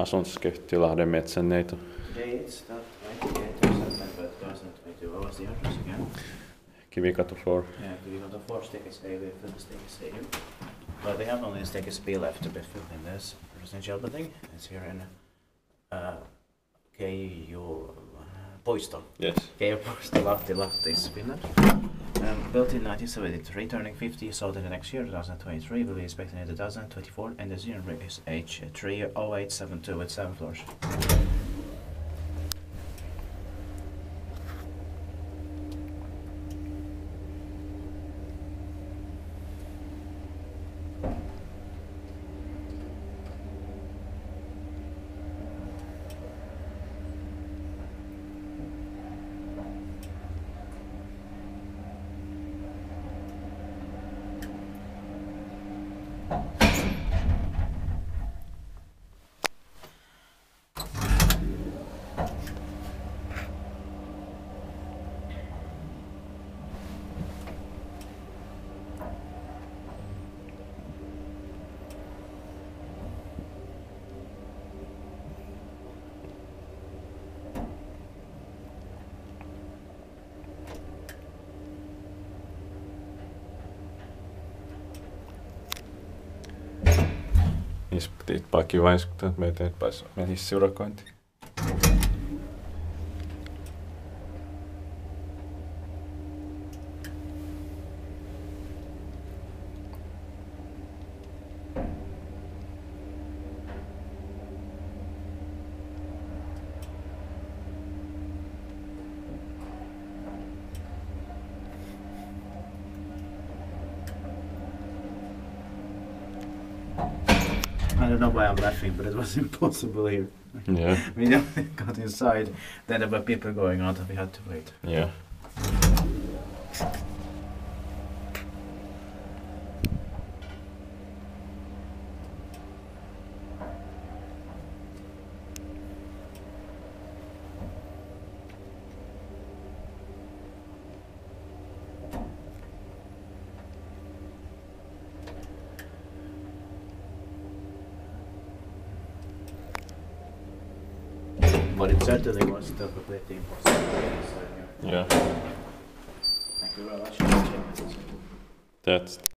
Asuntoskeittiö Lahden metsänneito. Today it's that 28th September 2022. What was the address again? Kivikatu 4. Yeah, Kivikatu 4 Stekesväg, Stekesväg. But they have only Stekesby left to be filled in this residential building. It's here in Keijupuisto. Yes. Keijupuisto, Lahti, Finland. Built in 1973, turning 50, sold in the next year, 2023, will be expected in 2024, and the unit is H30872 with 7 floors. Niissä piti pakki vain, kun me eteenpäin menisi seurakointi. I don't know why I'm laughing, but it was impossible here. Yeah. We got inside, then there were people going out and we had to wait. Yeah. But it certainly was still completely impossible. Yeah. Thank you very much. That's